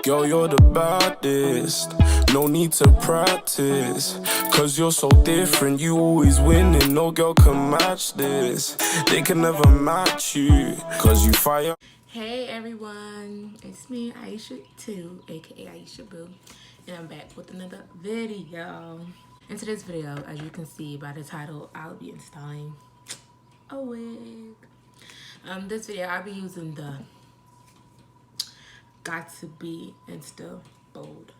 Girl, you're the baddest, no need to practice. Cause you're so different, you always winning. No girl can match this, they can never match you. Cause you fire. Hey everyone, it's me, Aisha too, aka Aisha Boo, and I'm back with another video. In today's video, as you can see by the title, I'll be installing a wig. This video, I'll be using the Got2b Insta hold,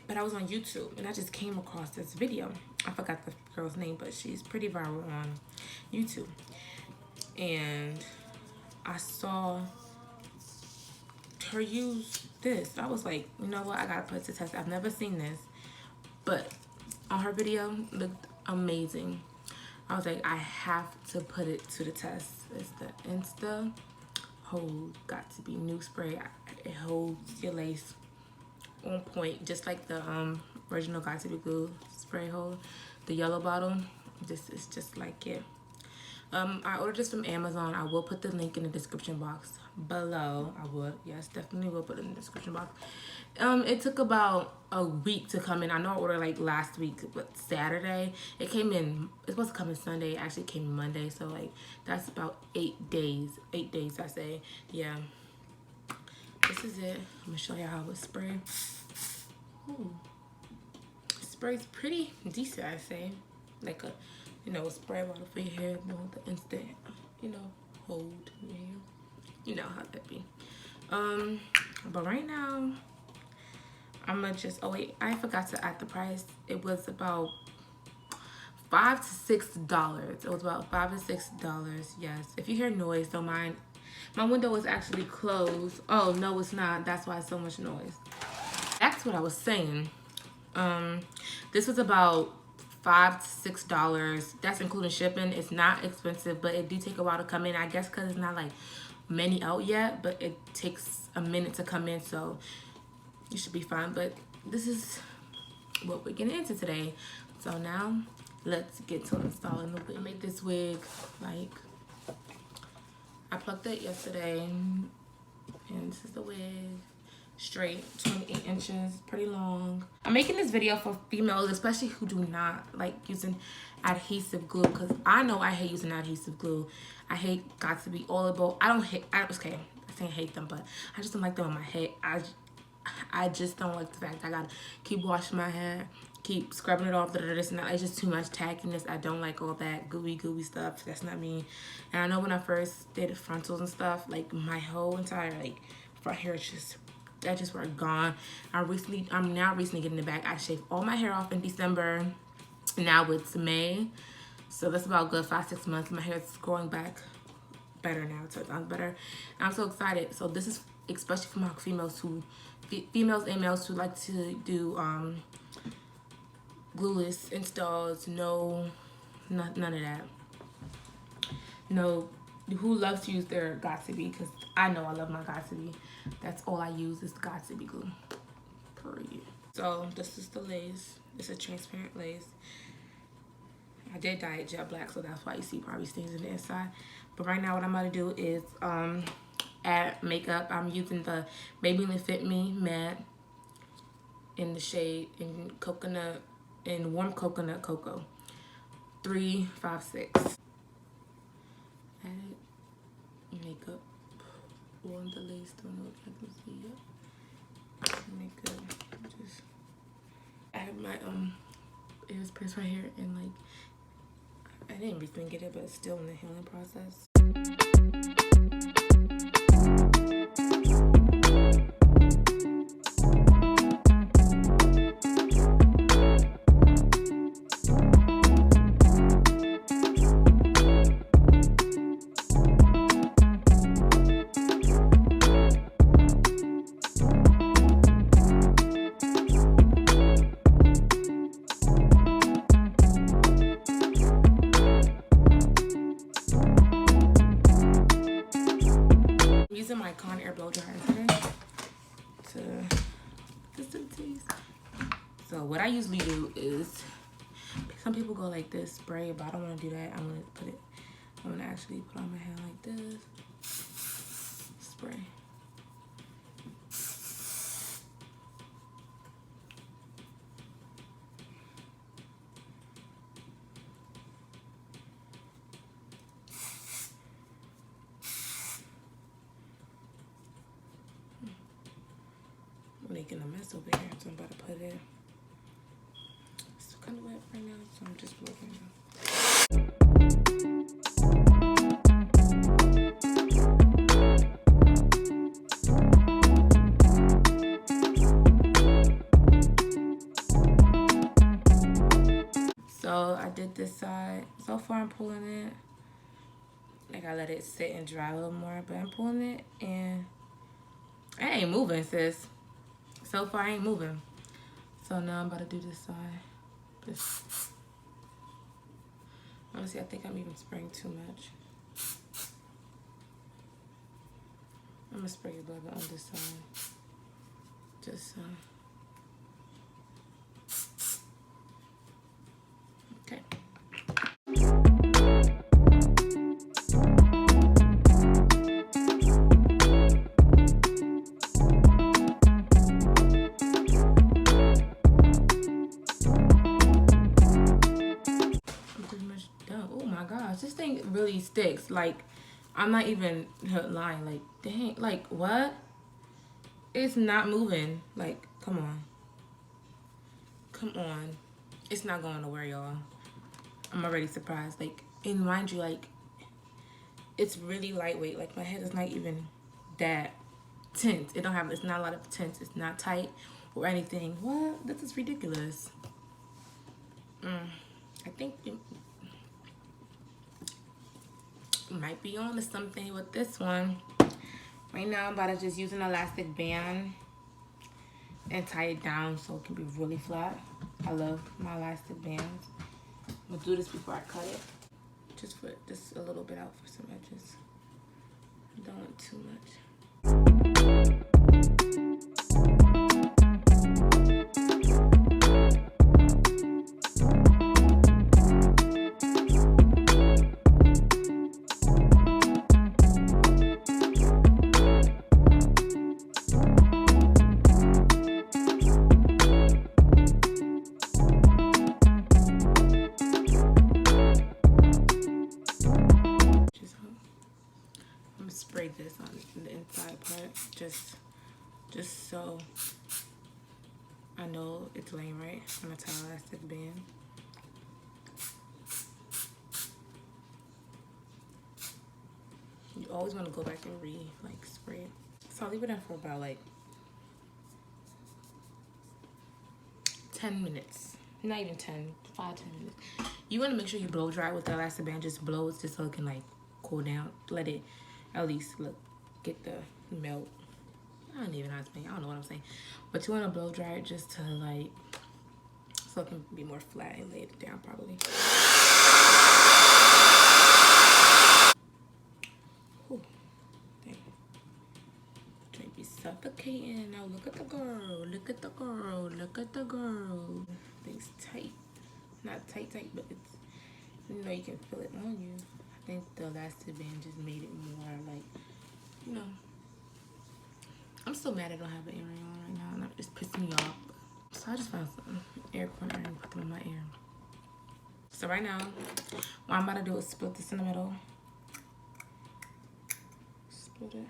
but I was on YouTube and I just came across this video. I forgot the girl's name, but she's pretty viral on YouTube, and I saw her use this. I was like, you know what, I gotta put it to test. I've never seen this, but on her video, looked amazing. I was like, I have to put it to the test. It's the Insta hold Got2b new spray. It holds your lace on point, just like the original Got2b glue spray hold. The yellow bottle, this is just like it. I ordered this from Amazon. I will put the link in the description box below. I would, yes, definitely will put it in the description box. It took about a week to come in. I know I ordered like last week, but Saturday. It came in, it's supposed to come in Sunday. It actually came in Monday, so like that's about 8 days. 8 days, I say. Yeah. This is it. I'm gonna show you how it sprays. Ooh. It sprays pretty decent, I say. Like a, you know, a spray bottle for your hair, with the instant, you know, hold your hair. You know how that be. But right now, I'm gonna just, oh wait, I forgot to add the price. It was about $5 to $6. It was about $5 to $6, yes. If you hear noise, don't mind. My window is actually closed. Oh, no, it's not. That's why it's so much noise. That's what I was saying. This was about $5 to $6. That's including shipping. It's not expensive, but it do take a while to come in. I guess because it's not like many out yet, but it takes a minute to come in, so you should be fine. But this is what we're getting into today. So now let's get to installing the wig. I made this wig, like, I plucked it yesterday, and this is the wig. Straight, 28 inches, pretty long. I'm making this video for females, especially who do not like using adhesive glue, because I know I hate using adhesive glue. I hate Got2b all about. Okay, I saying hate them, but I just don't like them on my head. I just don't like the fact I gotta keep washing my hair, keep scrubbing it off, this and that. It's just too much tackiness. I don't like all that gooey stuff. That's not me. And I know when I first did frontals and stuff, like my whole entire like front hair just were gone. I'm now recently getting it back. I shaved all my hair off in December. Now it's May, so that's about good 5-6 months. My hair is growing back better now. It sounds better. And I'm so excited. So this is especially for my females and males who like to do glueless installs. None of that. No, who loves to use their Got2b, because I know I love my Got2b. That's all I use is Got2b glue. Period. So this is the lace. It's a transparent lace. I did dye it jet black, so that's why you see probably stains in the inside. But right now what I'm going to do is add makeup. I'm using the Maybelline Fit Me matte in the shade in warm coconut cocoa 356. Add makeup on the lace. Don't know if I can see it. Makeup. Just add my ears pierced right here, and like I didn't rethink it, but it's still in the healing process. My Conair blow dryer today to tease. So what I usually do is, some people go like this, spray, but I don't want to do that. I'm gonna actually put on my hair like this, spray. making a mess over here, so I'm about to put it. It's kind of wet right now, so I'm just working it. So I did this side. So far I'm pulling it. Like I let it sit and dry a little more, but I'm pulling it and I ain't moving, sis. So far I ain't moving. So now I'm about to do this side. Honestly, I think I'm even spraying too much. I'm gonna spray a little bit on this side. Just okay. Oh my gosh, this thing really sticks. Like, I'm not even lying. Like, dang, like, what? It's not moving. Like, come on. Come on. It's not going nowhere, y'all. I'm already surprised. Like, and mind you, like, it's really lightweight. Like, my head is not even that tense. It's not a lot of tense. It's not tight or anything. What? This is ridiculous. I think it might be on to something with this one. Right now, I'm about to just use an elastic band and tie it down so it can be really flat. I love my elastic bands. I'm gonna do this before I cut it. Just put just a little bit out for some edges. I don't want too much. Spray this on the inside part just so I know it's laying right. I'm gonna tie elastic band. You always want to go back and spray it. So I'll leave it in for about like 10 minutes. Not even 10, 5-10 minutes. You want to make sure you blow dry with the elastic band. Just blow it just so it can like cool down. Let it at least get the melt. I don't even know how to say. I don't know what I'm saying. But you want to blow dry it just to like, so it can be more flat and lay it down properly. Whew. Dang. Trying to be suffocating. Now look at the girl. Look at the girl. Look at the girl. Thing's tight. Not tight, but it's, you know, you can feel it on you. I think the elastic band just made it more like, you know. I'm still mad I don't have an earring on right now, and that just pissed me off. So I just found some air-corn earrings and put them in my ear. So right now, what I'm about to do is split this in the middle. Split it.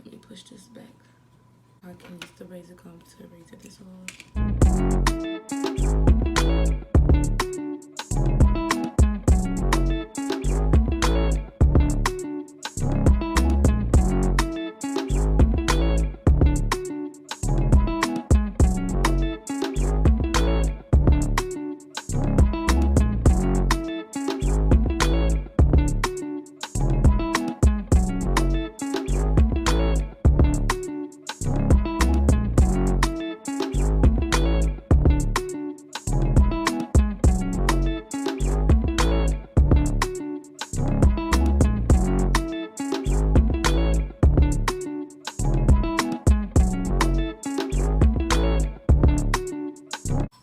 Let me push this back. I can use the razor comb to razor this off.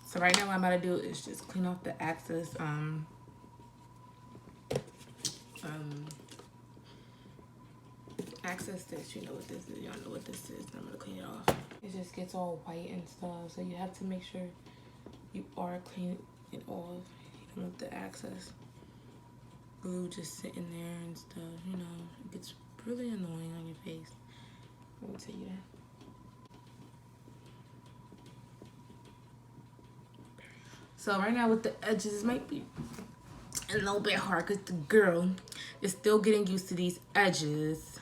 So right now what I'm about to do is just clean off the excess access this. You know what this is. Y'all know what this is. I'm gonna clean it off. It just gets all white and stuff, so you have to make sure you are cleaning it off. You don't want the excess glue just sitting there and stuff. You know, it gets really annoying on your face. I will tell you that. So right now with the edges, it might be a little bit hard because the girl is still getting used to these edges.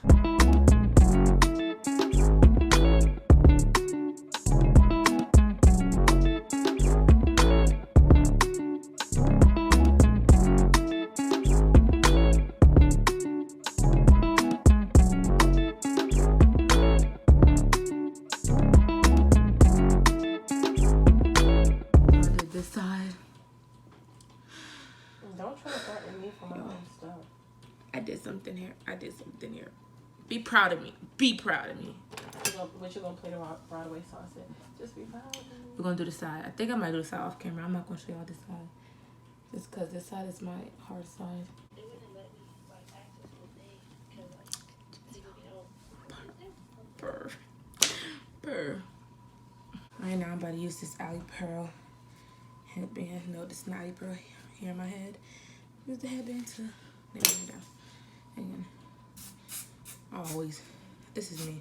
This side. Don't try to threaten me for my own stuff. I did something here. Be proud of me. Be proud of me. What you gonna play the Broadway sausage? Just be proud of me. We're gonna do the side. I think I might do the side off camera. I'm not gonna show y'all this side. Just cause this side is my hard side. Purr. Purr. Right now I'm about to use this Alley Pearl headband. No, this is not Alley Pearl here in my head. Use the headband to nail it down. And always, this is me.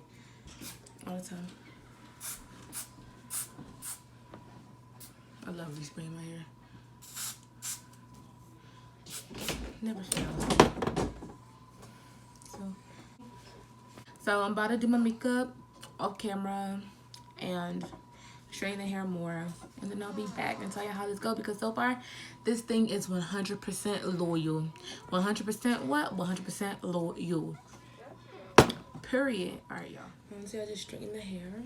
All the time. I love respraying my hair. Never fails. So I'm about to do my makeup off camera and straighten the hair more, and then I'll be back and tell you how this goes, because so far this thing is 100% loyal. 100% what? 100% loyal. Period. All right, y'all. See, I just straighten the hair.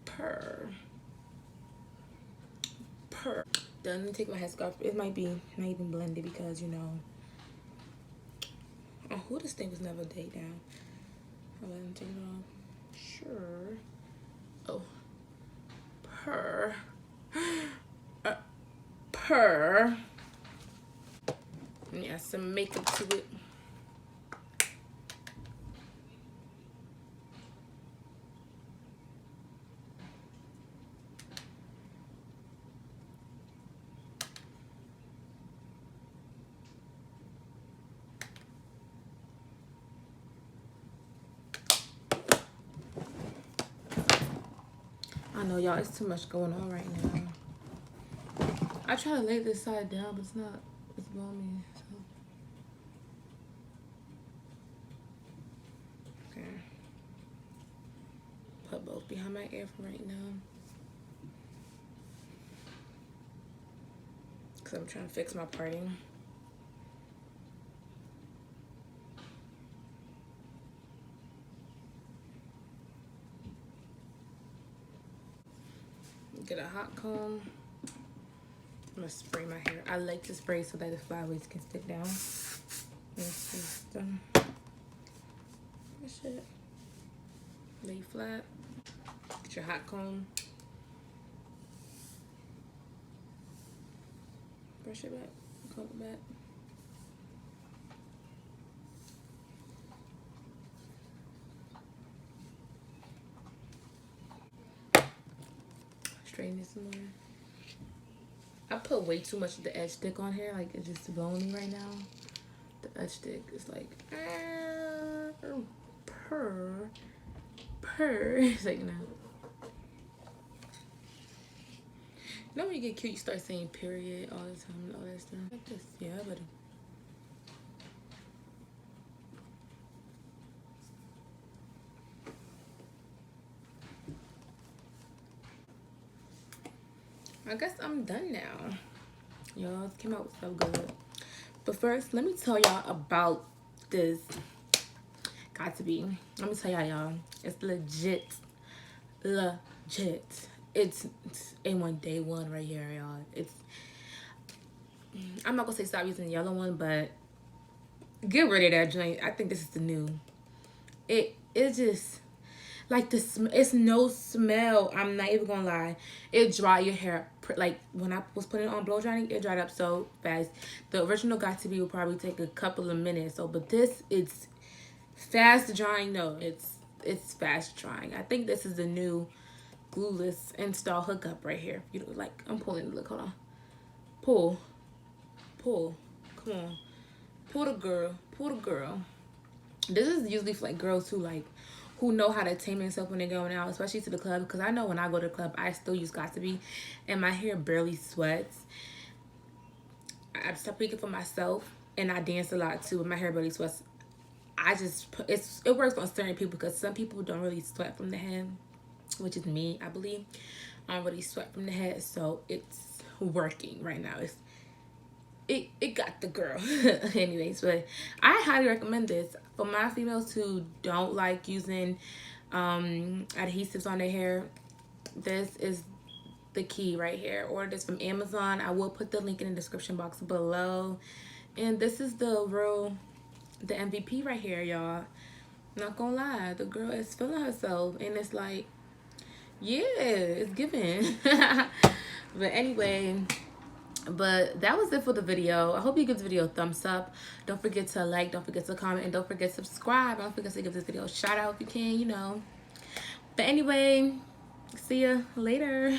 Purr. Done. Let me take my headscarf. It might be not even blended because, you know. Oh, who this thing was never day down. I'll let him take it off. Sure. Oh. Purr. Yeah, some makeup to it. I know, y'all, it's too much going on right now. I try to lay this side down, but it's not. It's blowing me. So. Okay. Put both behind my ear for right now. Because I'm trying to fix my parting. Get a hot comb. I'm gonna spray my hair. I like to spray so that the flyaways can stick down. This is done. That's it. Lay flat. Get your hot comb. Brush it back. Comb it back. Straighten this more. I put way too much of the edge stick on here, like it's just blowing me right now. The edge stick is like purr. It's like, no. You know when you get cute, you start saying period all the time and all that stuff. Like this, yeah, buddy. I guess I'm done now. Y'all, it came out so good. But first, let me tell y'all about this Got2b. Let me tell y'all, it's legit. It's A1 day one right here, y'all. It's, I'm not gonna say stop using the yellow one, but get rid of that joint. I think this is the new. It just, like, it's no smell. I'm not even gonna lie. It dry your hair. Like, when I was putting it on blow drying, it dried up so fast. The original Got2b will probably take a couple of minutes. So, but this, it's fast drying. No, it's fast drying. I think this is the new glueless install hookup right here. You know, like, I'm pulling. Look, hold on. Pull. Come on. Pull the girl. This is usually for, like, girls who, like, who know how to tame themselves when they're going out, especially to the club. Because I know when I go to the club, I still use Got2b, and my hair barely sweats. I'm speaking for myself, and I dance a lot too, but my hair barely sweats. It works on certain people because some people don't really sweat from the head, which is me, I believe. I don't really sweat from the head, so it's working right now. It got the girl. Anyways, but I highly recommend this for my females who don't like using adhesives on their hair. This is the key right here. Order this from Amazon. I will put the link in the description box below. And this is the MVP right here, y'all. Not gonna lie, the girl is feeling herself, and it's like, yeah, it's giving. But anyway, that was it for the video. I hope you give this video a thumbs up. Don't forget to like, don't forget to comment, and don't forget to subscribe. Don't forget to give this video a shout out if you can, you know. But anyway, see ya later.